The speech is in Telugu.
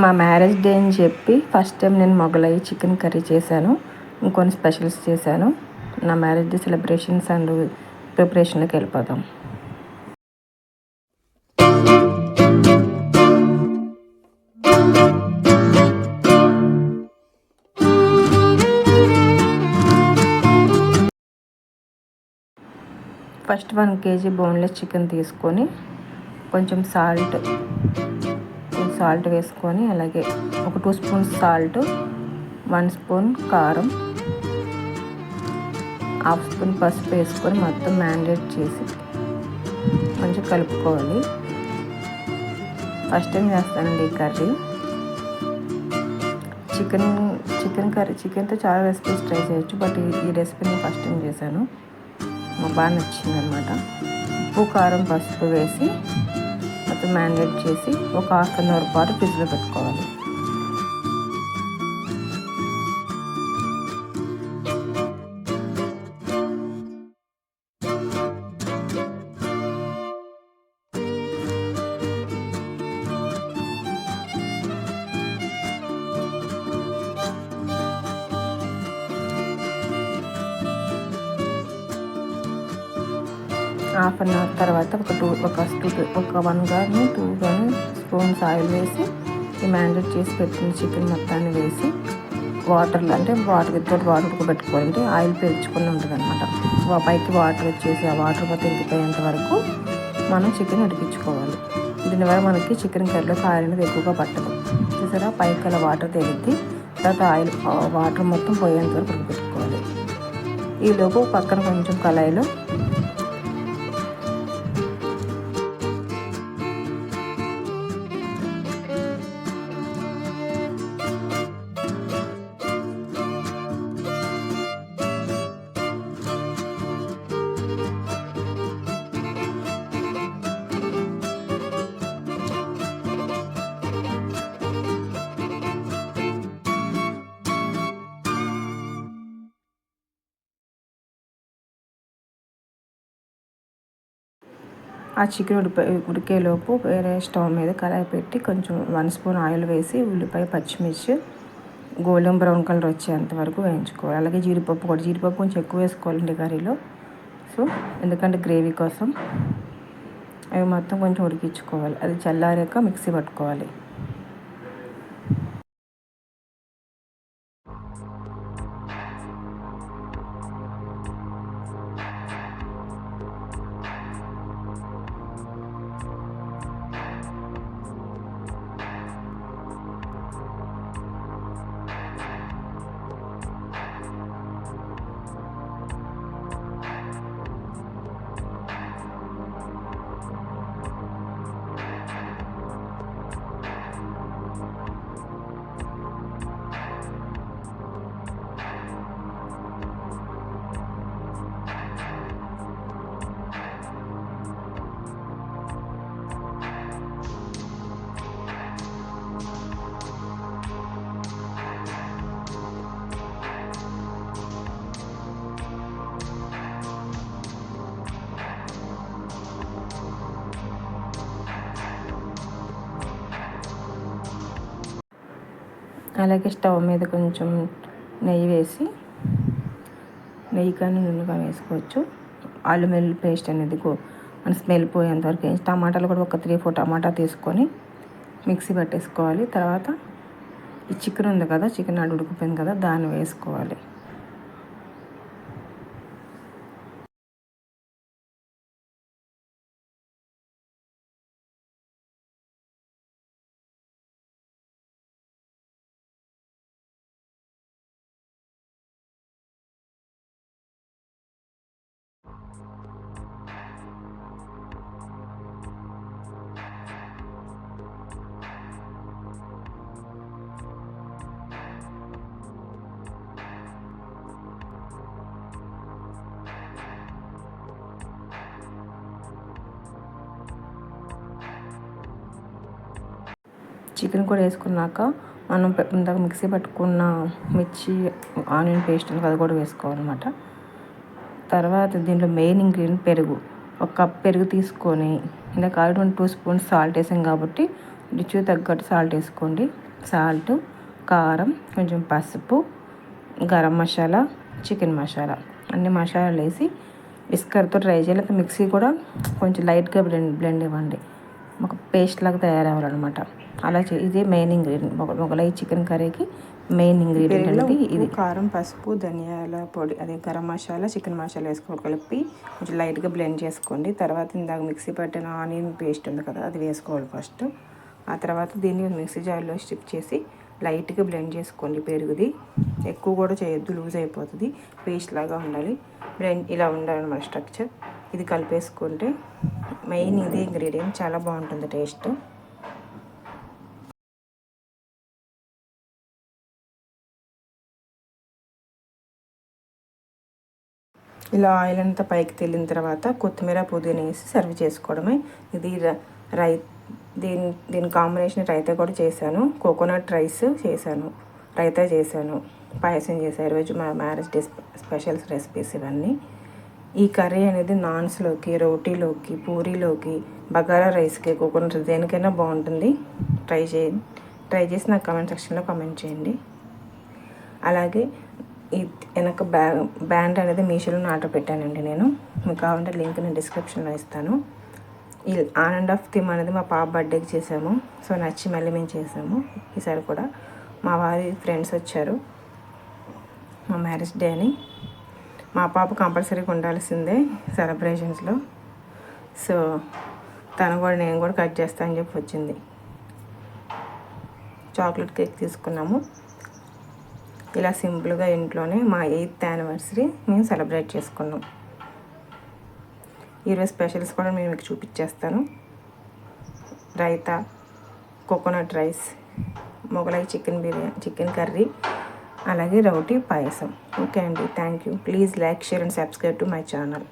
మా మ్యారేజ్ డే అని చెప్పి ఫస్ట్ టైం నేను మొగలై చికెన్ కర్రీ చేశాను. ఇంకొన్ని స్పెషల్స్ చేశాను. నా మ్యారేజ్ డే సెలబ్రేషన్స్ అండ్ ప్రిపరేషన్లోకి వెళ్ళిపోదాం. ఫస్ట్ 1 kg బోన్లెస్ చికెన్ తీసుకొని కొంచెం సాల్ట్ వేసుకొని, అలాగే ఒక 2 స్పూన్స్ సాల్ట్, 1 స్పూన్ కారం, 1/2 స్పూన్ పసుపు వేసుకొని మొత్తం మ్యారినేట్ చేసి కొంచెం కలుపుకోవాలి. ఫస్ట్ టైం చేస్తానండి ఈ కర్రీ. చికెన్తో చాలా రెసిపీస్ ట్రై చేయొచ్చు, బట్ ఈ రెసిపీని ఫస్ట్ టైం చేశాను. మాకు బాగా నచ్చింది అనమాట. ఉప్పు, కారం, పసుపు వేసి మొత్తం మ్యారినేట్ చేసి ఒక 1/2 అవర్ పాటు ఫ్రిడ్జ్లో పెట్టుకోవాలి. హాఫ్ అన్ అవర్ తర్వాత ఒక 1 కానీ 2 కానీ స్పూన్స్ ఆయిల్ వేసి ఈ మ్యారినేట్ చేసి పెట్టిన చికెన్ మొత్తాన్ని వేసి వాటర్ ఉడకబెట్టుకోవాలంటే ఆయిల్ పీల్చుకుని ఉంటుంది అనమాట. పైకి వాటర్ వచ్చేసి ఆ వాటర్ మొత్తం ఇంకిపోయేంత వరకు మనం చికెన్ ఉడికించుకోవాలి. దీనివల్ల మనకి చికెన్ కర్రీలోకి ఆయిల్ అనేది ఎక్కువగా పట్టదు. చూసారా, పైకి అలా వాటర్ తేలిద్ది. తర్వాత వాటర్ మొత్తం పోయేంత వరకు ఉడకబెట్టుకోవాలి. ఈలోపు పక్కన కొంచెం కళాయిలో ఆ చికెన్ ఉడికేలోపు వేరే స్టవ్ మీద కళాయి పెట్టి కొంచెం 1 స్పూన్ ఆయిల్ వేసి ఉల్లిపాయ, పచ్చిమిర్చి గోల్డెన్ బ్రౌన్ కలర్ వచ్చేంత వరకు వేయించుకోవాలి. అలాగే జీడిపప్పు కొంచెం ఎక్కువ వేసుకోవాలండి కర్రీలో. సో ఎందుకంటే గ్రేవీ కోసం అవి మొత్తం కొంచెం ఉడికించుకోవాలి. అది చల్లారాక మిక్సీ పట్టుకోవాలి. అలాగే స్టవ్ మీద కొంచెం నెయ్యి వేసి, నెయ్యి కానీ నూనె కానీ వేసుకోవచ్చు. అల్లం వెల్లుల్లి పేస్ట్ అనేది మన స్మెల్ పోయేంత వరకు వేసి, టమాటాలు కూడా ఒక 3-4 టమాటా తీసుకొని మిక్సీ పట్టేసుకోవాలి. తర్వాత ఈ చికెన్ ఉంది కదా, చికెన్ ఉడికిపోయింది కదా, దాన్ని వేసుకోవాలి. చికెన్ కూడా వేసుకున్నాక మనం ఇందాక మిక్సీ పట్టుకున్న మిర్చి, ఆనియన్ పేస్ట్ అది కూడా వేసుకోవాలన్నమాట. తర్వాత దీంట్లో మెయిన్ ఇంగ్రీడియంట్ పెరుగు. 1 కప్ పెరుగు తీసుకొని, ఇందాక 2 స్పూన్స్ సాల్ట్ వేసాం కాబట్టి రుచికి తగ్గట్టు సాల్ట్ వేసుకోండి. సాల్ట్, కారం, కొంచెం పసుపు, గరం మసాలా, చికెన్ మసాలా అన్ని మసాలాలు వేసి విస్కర్తో ట్రై చేయాలి. మిక్సీ కూడా కొంచెం లైట్గా బ్లెండ్ ఇవ్వండి, ఒక పేస్ట్ లాగా తయారవ్వాలన్నమాట. అలా ఇదే మెయిన్ ఇంగ్రీడియంట్ మొగలై చికెన్ కర్రీకి మెయిన్ ఇంగ్రీడియంట్ అనేది ఇది. కారం, పసుపు, ధనియాల పొడి, అదే గరం మసాలా, చికెన్ మసాలా వేసుకోవాలి. కలిపి కొంచెం లైట్గా బ్లెండ్ చేసుకోండి. తర్వాత ఇందాక మిక్సీ పట్టిన ఆనియన్ పేస్ట్ ఉంది కదా, అది వేసుకోవాలి ఫస్ట్. ఆ తర్వాత దీన్ని మిక్సీ జార్లో స్టిక్ చేసి లైట్గా బ్లెండ్ చేసుకోండి. పెరుగుది ఎక్కువ కూడా చేయొద్దు, లూజ్ అయిపోతుంది, పేస్ట్ లాగా ఉండాలి. బ్లెండ్ ఇలా ఉండాలన్నమాట స్ట్రక్చర్. ఇది కలిపేసుకుంటే మెయిన్ ఇదే ఇంగ్రీడియంట్, చాలా బాగుంటుంది టేస్ట్. ఇలా ఆయిల్ అంతా పైకి తేలిన తర్వాత కొత్తిమీర, పుదీనా వేసి సర్వ్ చేసుకోవడమే. ఇది దీని కాంబినేషన్ రైతా కూడా చేశాను. కోకోనట్ రైస్ చేశాను, రైతా చేశాను, పాయసం చేశాను. ఈరోజు మా మ్యారేజ్ డే స్పెషల్స్ రెసిపీస్ ఇవన్నీ. ఈ కర్రీ అనేది నాన్స్లోకి, రోటీలోకి, పూరీలోకి, బగారా రైస్కి, కోకోనట్ దేనికైనా బాగుంటుంది. ట్రై చేసి నాకు కామెంట్ సెక్షన్లో కామెంట్ చేయండి. అలాగే ఈ వెనక బ్యాండ్ అనేది మీషోలో ఆర్డర్ పెట్టానండి నేను. మీకు కావాలంటే లింక్ నేను డిస్క్రిప్షన్లో ఇస్తాను. ఈ ఆన్ అండ్ ఆఫ్ థీమ్ అనేది మా పాప బర్త్డేకి చేసాము. సో నచ్చి మళ్ళీ మేము చేసాము. ఈసారి కూడా మా వారి ఫ్రెండ్స్ వచ్చారు మా మ్యారేజ్ డే అని. మా పాప కంపల్సరీగా ఉండాల్సిందే సెలబ్రేషన్స్లో. సో తను కూడా నేను కూడా కట్ చేస్తానని చెప్పి వచ్చింది. చాక్లెట్ కేక్ తీసుకున్నాము. ఇలా సింపుల్గా ఇంట్లోనే మా 8th యానివర్సరీ మేము సెలబ్రేట్ చేసుకున్నాం. ఈరోజు స్పెషల్స్ కూడా నేను మీకు చూపించేస్తాను. Raita, coconut rice, Mughlai chicken curry, అలాగే రోటీ, పాయసం. ఓకే అండి, thank you. Please like, share and subscribe to my channel.